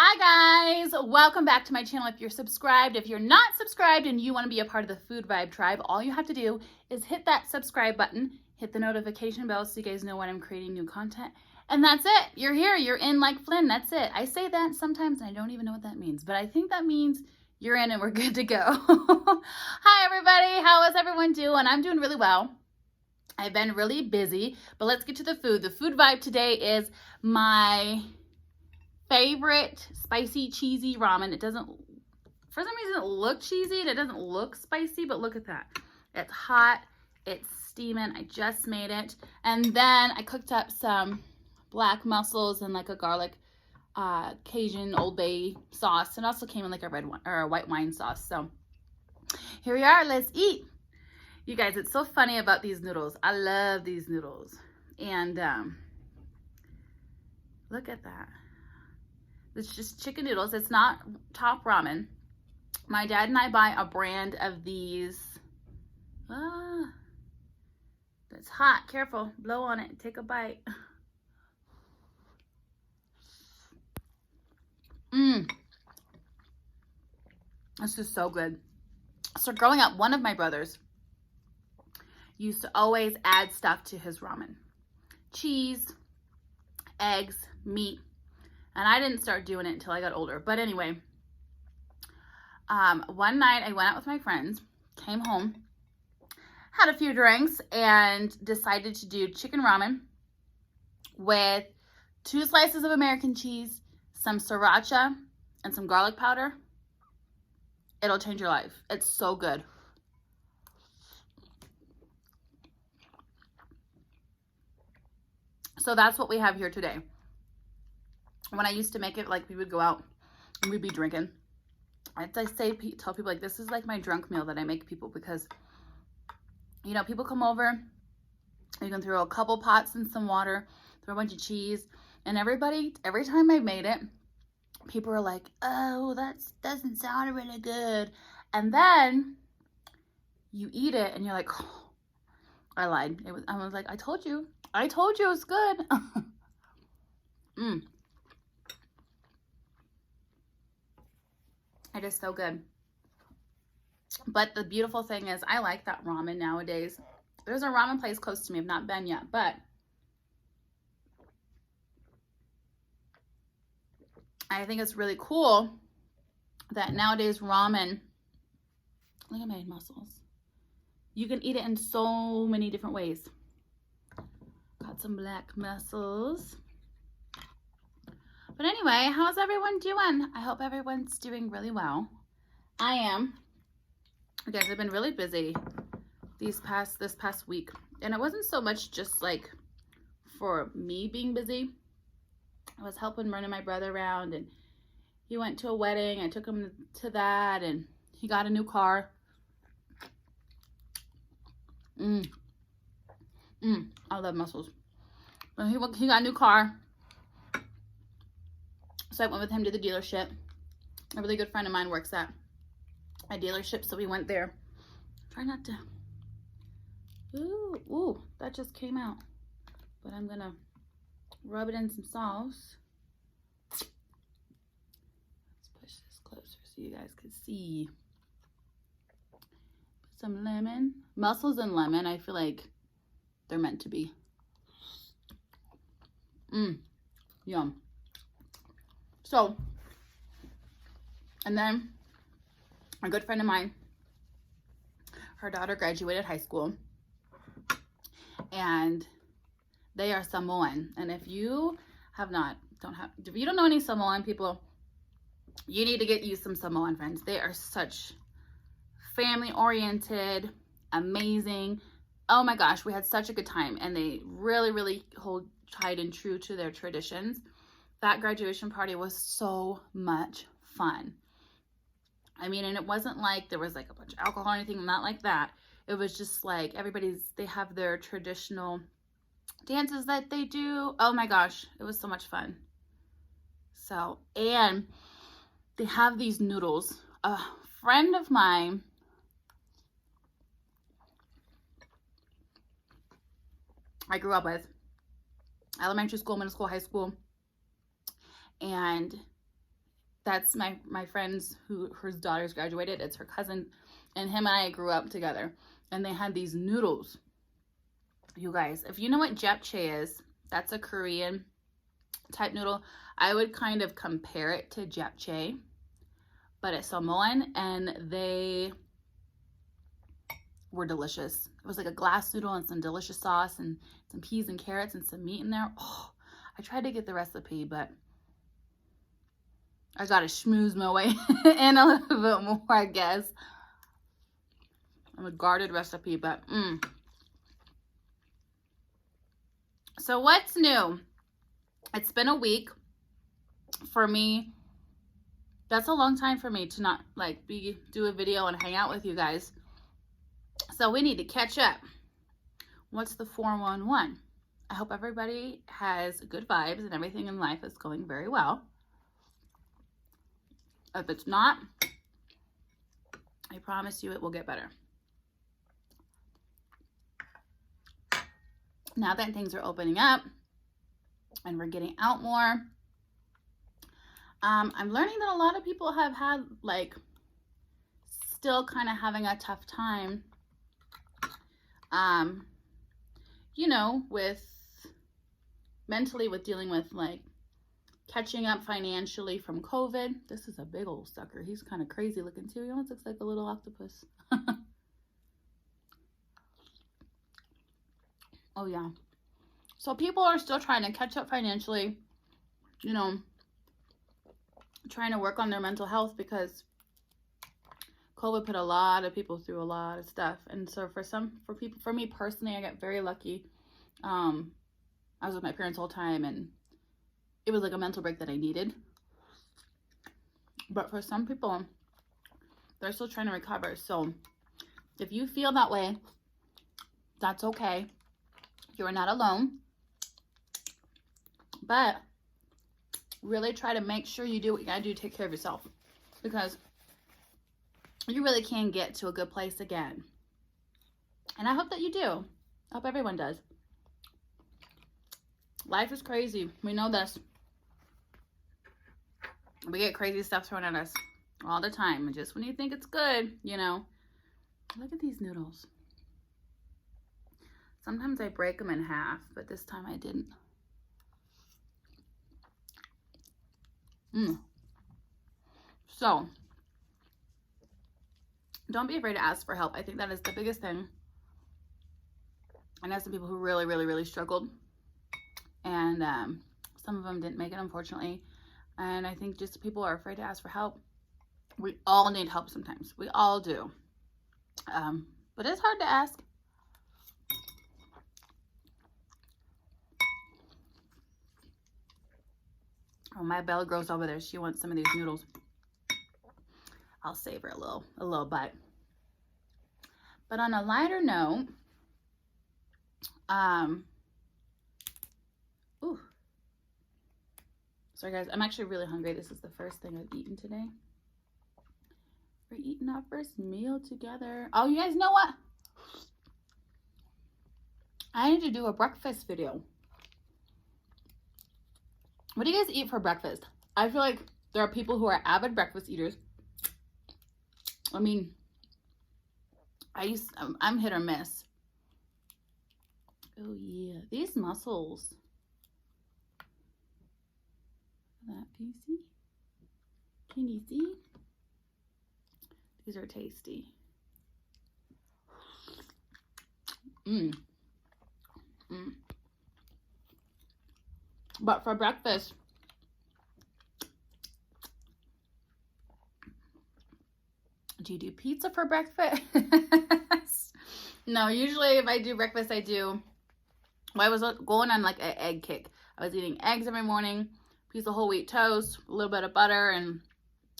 Hi guys, welcome back to my channel. If you're subscribed, if you're not subscribed and you want to be a part of the Food Vibe tribe, all you have to do is hit that subscribe button, hit the notification bell so you guys know when I'm creating new content, and that's it. You're here, you're in like Flynn, that's it. I say that sometimes and I don't even know what that means, but I think that means you're in and we're good to go. Hi everybody, how is everyone doing? I'm doing really well. I've been really busy, but let's get to the food. The Food Vibe today is my favorite spicy cheesy ramen. It doesn't, for some reason, it look cheesy and it doesn't look spicy, but look at that. It's hot, it's steaming. I just made it. And then I cooked up some black mussels and like a garlic Cajun Old Bay sauce. It also came in like a red one or a white wine sauce. So here we are, let's eat. You guys, it's so funny about these noodles. I love these noodles. And look at that. It's just chicken noodles. It's not top ramen. My dad and I buy a brand of these. It's hot. Careful. Blow on it. Take a bite. This is so good. So growing up, one of my brothers used to always add stuff to his ramen. Cheese, eggs, meat. And I didn't start doing it until I got older. But anyway, one night I went out with my friends, came home, had a few drinks, and decided to do chicken ramen with 2 slices of American cheese, some sriracha, and some garlic powder. It'll change your life. It's so good. So that's what we have here today. When I used to make it, like we would go out and we'd be drinking. I tell people like this is like my drunk meal that I make people because, you know, people come over, you can throw a couple pots in some water, throw a bunch of cheese, and every time I made it, people were like, oh, that doesn't sound really good. And then you eat it and you're like, oh, I lied. I was like, I told you it was good. It is so good. But the beautiful thing is I like that ramen nowadays. There's a ramen place close to me. I've not been yet, but I think it's really cool that nowadays ramen, look at my mussels. You can eat it in so many different ways. Got some black mussels. But anyway, how's everyone doing? I hope everyone's doing really well. I am. You guys, I've been really busy this past week. And it wasn't so much just like for me being busy. I was helping running my brother around, and he went to a wedding. I took him to that, and he got a new car. I love mussels. But he got a new car. So I went with him to the dealership. A really good friend of mine works at a dealership, so we went there. Try not to. Ooh, that just came out. But I'm gonna rub it in some sauce. Let's push this closer so you guys can see. Put some lemon. Mussels and lemon, I feel like they're meant to be. Yum. So, and then a good friend of mine, her daughter graduated high school, and they are Samoan. And if you if you don't know any Samoan people, you need to get you some Samoan friends. They are such family oriented, amazing. Oh my gosh, we had such a good time, and they really, really hold tight and true to their traditions. That graduation party was so much fun. I mean, and it wasn't like there was like a bunch of alcohol or anything, not like that. It was just like they have their traditional dances that they do. Oh my gosh, it was so much fun. So, and they have these noodles. A friend of mine I grew up with, elementary school, middle school, high school, and That's my friend's whose daughter's graduated. It's her cousin, and him and I grew up together. And they had these noodles. You guys, if you know what japchae is, that's a Korean type noodle. I would kind of compare it to japchae, but it's Samoan, and they were delicious. It was like a glass noodle and some delicious sauce and some peas and carrots and some meat in there. Oh, I tried to get the recipe, but I gotta schmooze my way in a little bit more, I guess. I'm a guarded recipe, but So what's new? It's been a week for me. That's a long time for me to not like do a video and hang out with you guys. So we need to catch up. What's the 411? I hope everybody has good vibes and everything in life is going very well. If it's not, I promise you it will get better. Now that things are opening up and we're getting out more, I'm learning that a lot of people have had like still kind of having a tough time, you know, with mentally, with dealing with like catching up financially from COVID. This is a big old sucker. He's kind of crazy looking too. He almost looks like a little octopus. Oh yeah. So people are still trying to catch up financially, you know, trying to work on their mental health because COVID put a lot of people through a lot of stuff. And so for me personally, I got very lucky. I was with my parents the whole time, and it was like a mental break that I needed. But for some people, they're still trying to recover. So if you feel that way, that's okay. You're not alone. But really try to make sure you do what you gotta do to take care of yourself, because you really can get to a good place again. And I hope that you do. I hope everyone does. Life is crazy. We know this. We get crazy stuff thrown at us all the time. And just when you think it's good, you know. Look at these noodles. Sometimes I break them in half, but this time I didn't. So, don't be afraid to ask for help. I think that is the biggest thing. I know some people who really, really, really struggled. And some of them didn't make it, unfortunately. And I think just people are afraid to ask for help. We all need help sometimes. We all do. But it's hard to ask. Oh, my Bella Girl's over there. She wants some of these noodles. I'll save her a little bite. But on a lighter note, ooh. Sorry guys, I'm actually really hungry. This is the first thing I've eaten today. We're eating our first meal together. Oh, you guys know what? I need to do a breakfast video. What do you guys eat for breakfast? I feel like there are people who are avid breakfast eaters. I mean, I'm hit or miss. Oh yeah, these mussels. That, can you see? Can you see? These are tasty. But for breakfast, do you do pizza for breakfast? No, usually if I do breakfast, well, I was going on like an egg kick. I was eating eggs every morning, piece of whole wheat toast, a little bit of butter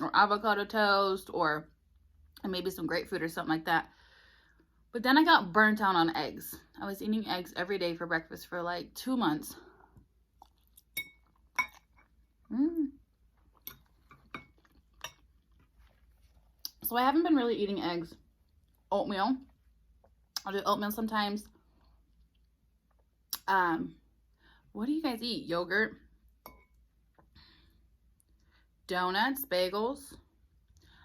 or avocado toast, and maybe some grapefruit or something like that. But then I got burnt out on eggs. I was eating eggs every day for breakfast for like 2 months. So I haven't been really eating eggs. Oatmeal. I'll do oatmeal sometimes. What do you guys eat? Yogurt? donuts, bagels.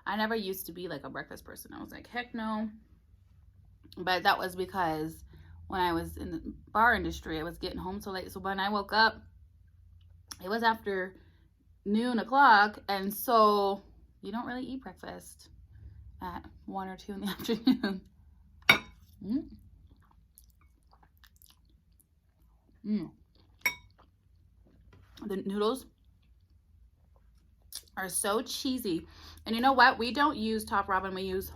I never used to be like a breakfast person. I was like, heck no. But that was because when I was in the bar industry, I was getting home so late. So when I woke up, it was after noon o'clock. And so you don't really eat breakfast at 1 or 2 in the afternoon. The noodles are so cheesy. And you know what? We don't use top ramen. We use,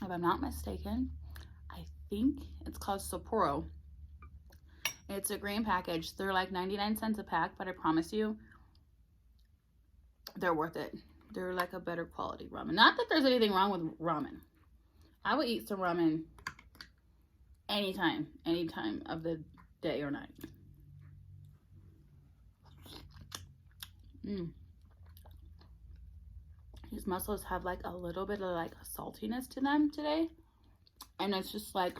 if I'm not mistaken, I think it's called Sapporo. It's a green package. They're like 99 cents a pack, but I promise you, they're worth it. They're like a better quality ramen. Not that there's anything wrong with ramen. I would eat some ramen anytime of the day or night. These mussels have like a little bit of like a saltiness to them today. And it's just like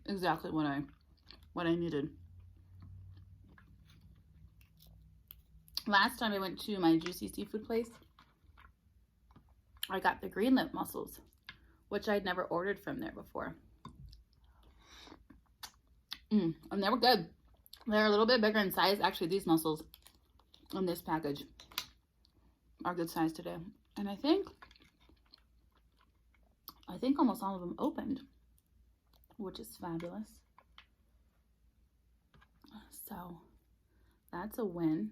exactly what I needed. Last time I went to my juicy seafood place, I got the green lip mussels, which I'd never ordered from there before. And they were good. They're a little bit bigger in size. Actually, these mussels in this package are good size today. And I think almost all of them opened, which is fabulous. So that's a win.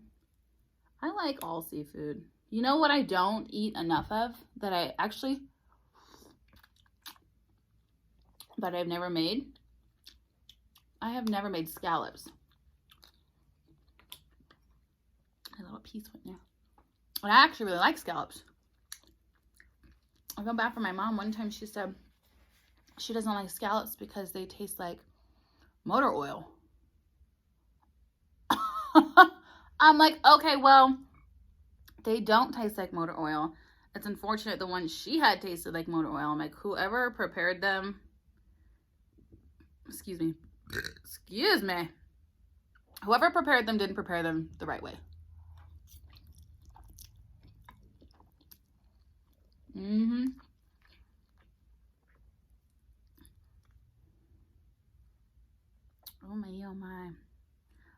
I like all seafood. You know what I don't eat enough of that I've never made? I have never made scallops. A little piece went there. And I actually really like scallops. I go back from my mom. One time she said she doesn't like scallops because they taste like motor oil. I'm like, okay, well, they don't taste like motor oil. It's unfortunate the ones she had tasted like motor oil. I'm like, whoever prepared them, excuse me, whoever prepared them didn't prepare them the right way. Oh my, oh my. I'm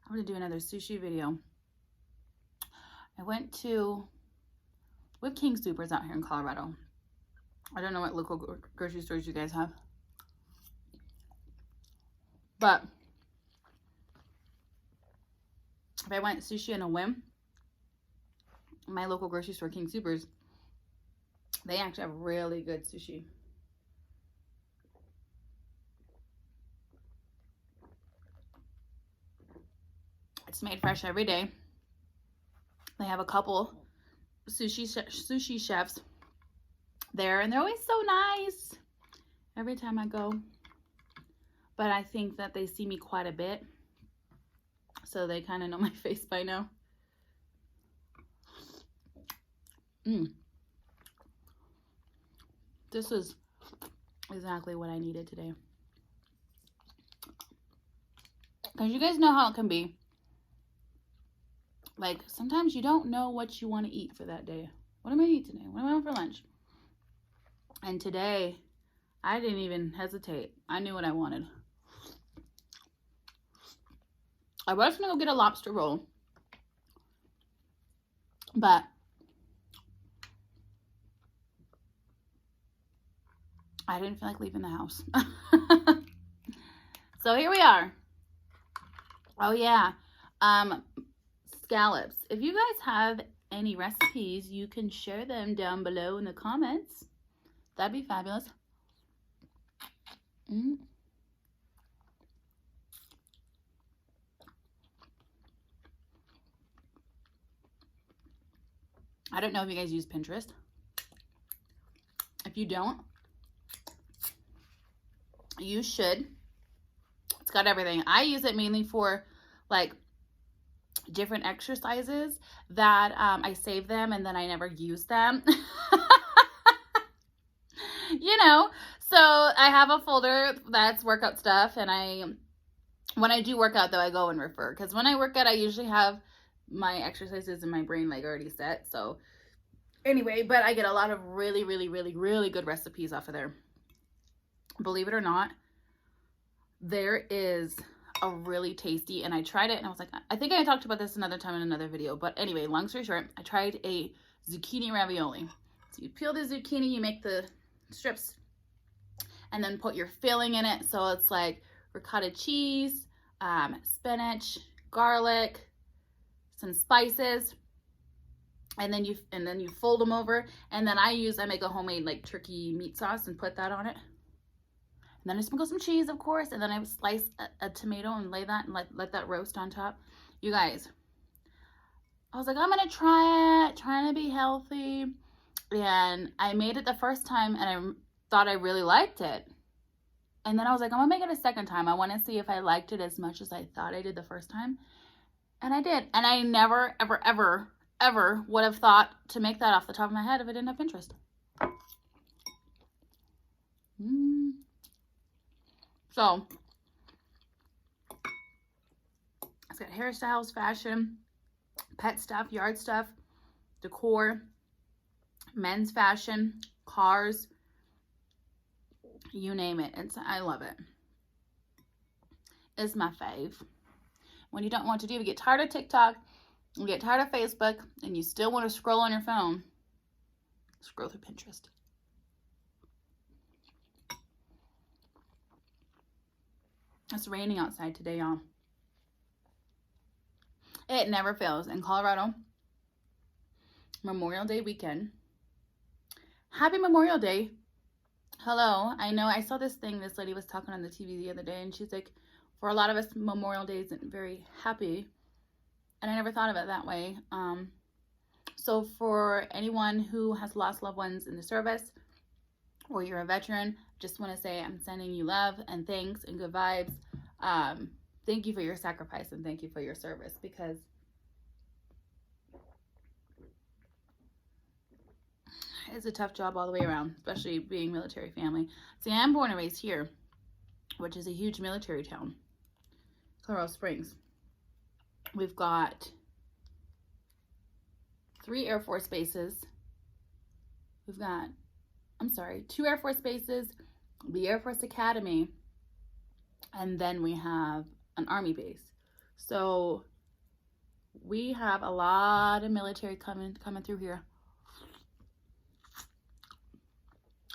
gonna do another sushi video. I went to, we have King Supers out here in Colorado. I don't know what local grocery stores you guys have. But if I went sushi on a whim, my local grocery store, King Supers, they actually have really good sushi. It's made fresh every day. They have a couple sushi chefs there, and they're always so nice every time I go. But I think that they see me quite a bit, so they kind of know my face by now. This is exactly what I needed today. Because you guys know how it can be. Like, sometimes you don't know what you want to eat for that day. What am I eating today? What am I having for lunch? And today, I didn't even hesitate. I knew what I wanted. I was going to go get a lobster roll. But I didn't feel like leaving the house. So here we are. Oh, yeah. Scallops. If you guys have any recipes, you can share them down below in the comments. That'd be fabulous. I don't know if you guys use Pinterest. If you don't, you should. It's got everything. I use it mainly for like different exercises that I save them and then I never use them. You know, so I have a folder that's workout stuff, and when I do workout though, I go and refer, because when I work out I usually have my exercises in my brain like already set, so Anyway, but I get a lot of really, really, really, really good recipes off of there. Believe it or not, there is a really tasty, and I tried it and I was like, I think I talked about this another time in another video, but anyway, long story short, I tried a zucchini ravioli. So you peel the zucchini, you make the strips, and then put your filling in it. So it's like ricotta cheese, spinach, garlic, some spices, and then you fold them over. And then I make a homemade like turkey meat sauce and put that on it. And then I sprinkle some cheese, of course, and then I slice a tomato and lay that and let that roast on top. You guys, I was like, I'm gonna try it, trying to be healthy. And I made it the first time and I thought I really liked it. And then I was like, I'm gonna make it a second time. I want to see if I liked it as much as I thought I did the first time. And I did. And I never, ever, ever, ever would have thought to make that off the top of my head if I didn't have Pinterest. So, it's got hairstyles, fashion, pet stuff, yard stuff, decor, men's fashion, cars, you name it. I love it. It's my fave. When you don't want to do, you get tired of TikTok, you get tired of Facebook, and you still want to scroll on your phone, scroll through Pinterest. It's raining outside today, y'all. It never fails. In Colorado, Memorial Day weekend. Happy Memorial Day. Hello. I know I saw this thing this lady was talking on the TV the other day, and she's like, for a lot of us, Memorial Day isn't very happy. And I never thought of it that way. So for anyone who has lost loved ones in the service, or you're a veteran, just want to say I'm sending you love and thanks and good vibes. Thank you for your sacrifice and thank you for your service, because it's a tough job all the way around, especially being military family. See, I'm born and raised here, which is a huge military town, Colorado Springs. We've got 3 Air Force bases. We've got, 2 Air Force bases, the Air Force Academy, and then we have an Army base. So we have a lot of military coming through here.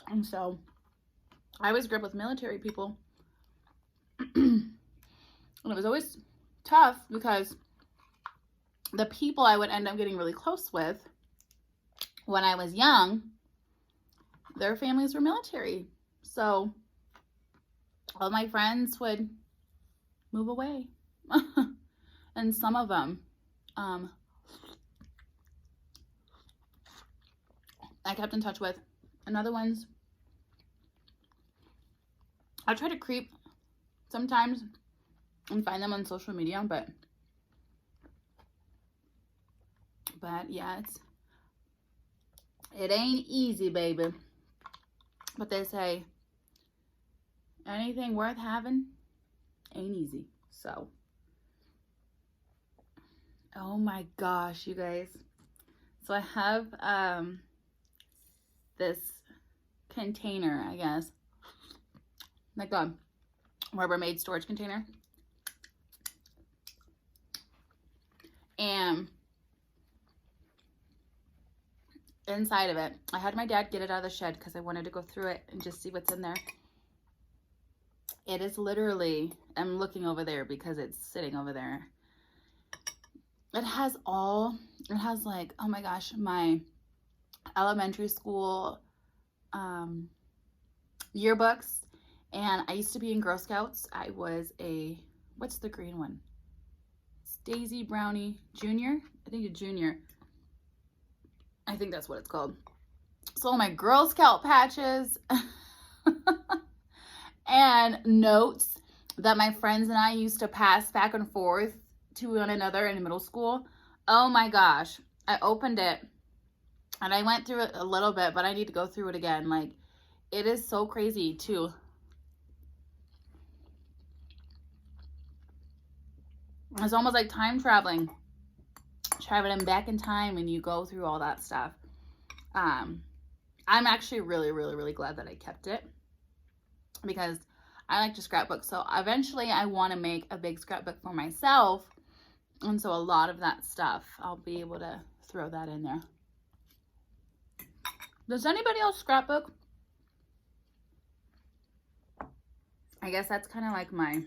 And so I was grew up with military people. And it was always tough because the people I would end up getting really close with when I was young, their families were military. So all my friends would move away. And some of them, I kept in touch with. And other ones, I try to creep sometimes and find them on social media, but yeah, it ain't easy, baby. But they say anything worth having ain't easy. So, oh my gosh, you guys. So I have this container, I guess, like a Rubbermaid storage container. And inside of it, I had my dad get it out of the shed because I wanted to go through it and just see what's in there. It is literally, I'm looking over there because it's sitting over there. It has like, oh my gosh, my elementary school yearbooks. And I used to be in Girl Scouts. I was what's the green one? It's Daisy Brownie Junior. I think a junior. I think that's what it's called. So all my Girl Scout patches and notes that my friends and I used to pass back and forth to one another in middle school. Oh my gosh. I opened it and I went through it a little bit, but I need to go through it again. Like, it is so crazy too. It's almost like time traveling back in time when you go through all that stuff. I'm actually really, really, really glad that I kept it because I like to scrapbook. So eventually I want to make a big scrapbook for myself. And so a lot of that stuff, I'll be able to throw that in there. Does anybody else scrapbook? I guess that's kind of like my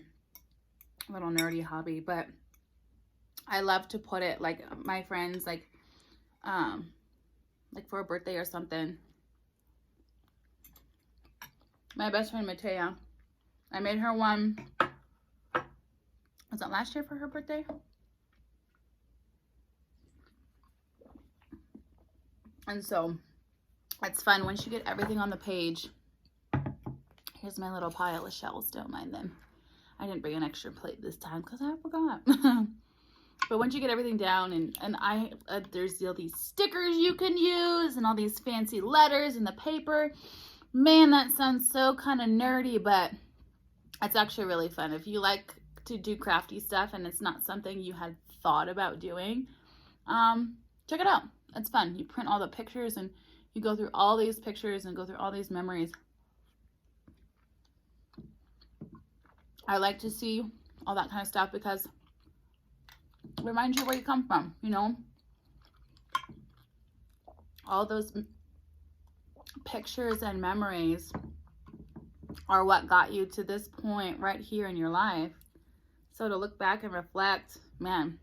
little nerdy hobby, but I love to put it, like my friends, like for a birthday or something. My best friend Matea, I made her one, was it last year for her birthday? And so it's fun once you get everything on the page. Here's my little pile of shells, don't mind them. I didn't bring an extra plate this time because I forgot. But once you get everything down, and there's all these stickers you can use and all these fancy letters in the paper. Man, that sounds so kind of nerdy, but it's actually really fun. If you like to do crafty stuff and it's not something you had thought about doing, check it out. It's fun. You print all the pictures and you go through all these pictures and go through all these memories. I like to see all that kind of stuff because it reminds you where you come from, you know? All those pictures and memories are what got you to this point right here in your life. So to look back and reflect, man,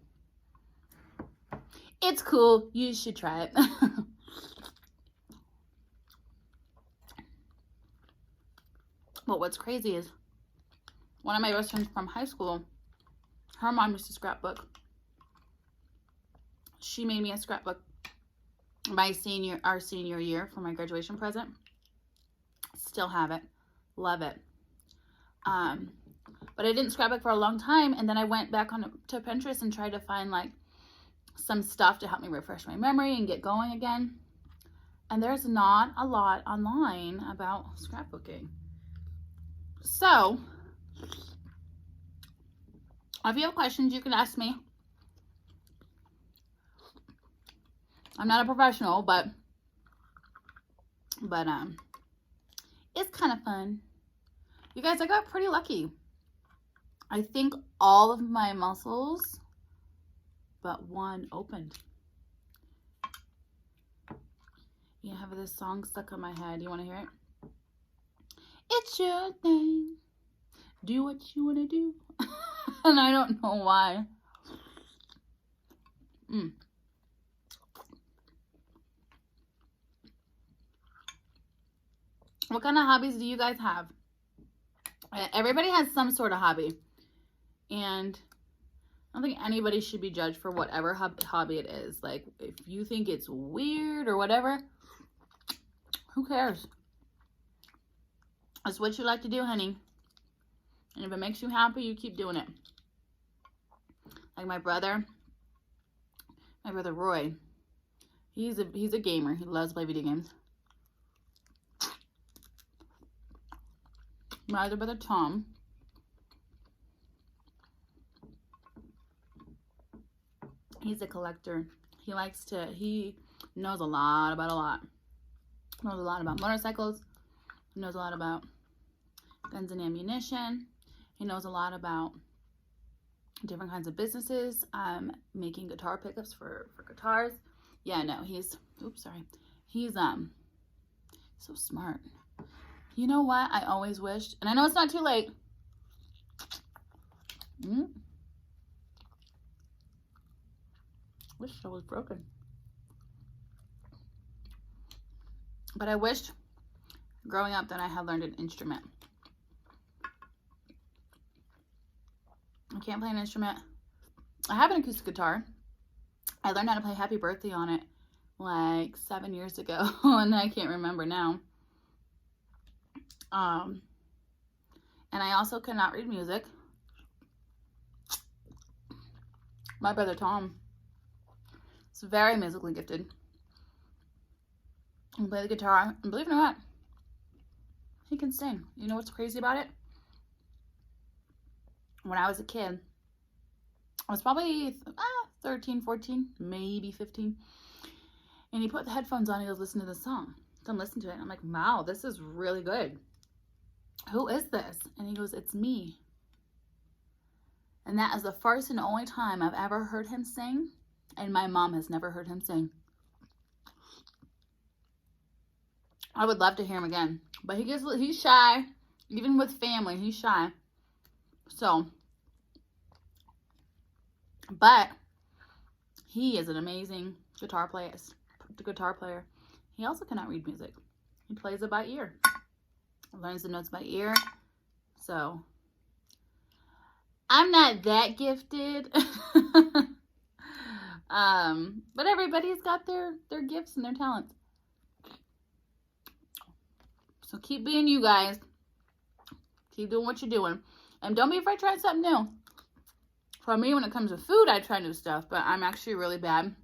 it's cool. You should try it. But what's crazy is one of my best friends from high school, her mom used to scrapbook. She made me a scrapbook our senior year for my graduation present. Still have it. Love it. But I didn't scrapbook for a long time, and then I went back to Pinterest and tried to find like some stuff to help me refresh my memory and get going again. And there's not a lot online about scrapbooking. So if you have questions, you can ask me. I'm not a professional, but it's kind of fun. You guys, I got pretty lucky. I think all of my mussels but one opened. You have this song stuck in my head. You want to hear it? It's your thing. Do what you want to do. And I don't know why. What kind of hobbies do you guys have? Everybody has some sort of hobby. And I don't think anybody should be judged for whatever hobby it is. Like, if you think it's weird or whatever, who cares? It's what you like to do, honey. And if it makes you happy, you keep doing it. Like my brother Roy, he's a gamer. He loves to play video games. My other brother Tom, he's a collector. He knows a lot about a lot. Knows a lot about motorcycles. He knows a lot about guns and ammunition. He knows a lot about different kinds of businesses. Making guitar pickups for guitars. Yeah, no, he's so smart. You know what? I always wished, and I know it's not too late. Wish I was broken. But I wished growing up that I had learned an instrument. I can't play an instrument. I have an acoustic guitar. I learned how to play Happy Birthday on it like 7 years ago, and I can't remember now. And I also cannot read music. My brother Tom is very musically gifted. He can play the guitar, and believe it or not, he can sing. You know what's crazy about it? When I was a kid, I was probably 13, 14, maybe 15. And he put the headphones on. He goes, listen to this song. So I'm listening to it. And I'm like, wow, this is really good. Who is this? And he goes, it's me. And that is the first and only time I've ever heard him sing. And my mom has never heard him sing. I would love to hear him again. But he's shy. Even with family, he's shy. So, but he is an amazing guitar player. He also cannot read music. He plays it by ear. Learns the notes by ear. So, I'm not that gifted. But everybody's got their gifts and their talents. So keep being you guys. Keep doing what you're doing. And don't be afraid to try something new. For me, when it comes to food, I try new stuff. But I'm actually really bad.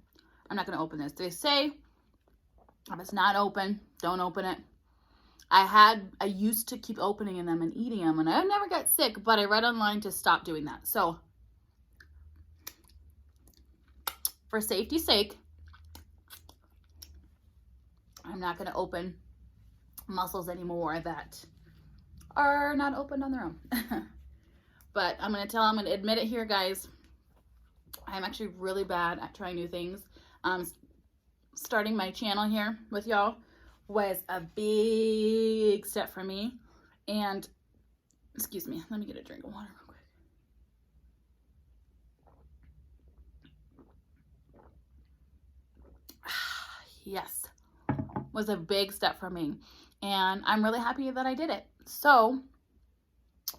I'm not going to open this. They say if it's not open, don't open it. I used to keep opening them and eating them. And I never got sick. But I read online to stop doing that. So, for safety's sake, I'm not going to open mussels anymore that are not opened on their own. But I'm going to admit it here, guys. I'm actually really bad at trying new things. Starting my channel here with y'all was a big step for me. And, excuse me, let me get a drink of water real quick. Yes, was a big step for me. And I'm really happy that I did it. So,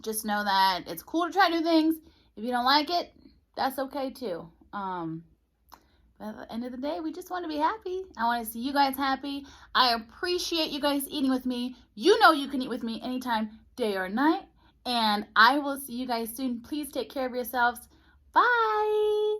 just know that it's cool to try new things. If you don't like it, that's okay too. But at the end of the day, we just want to be happy. I want to see you guys happy. I appreciate you guys eating with me. You know you can eat with me anytime, day or night. And I will see you guys soon. Please take care of yourselves. Bye.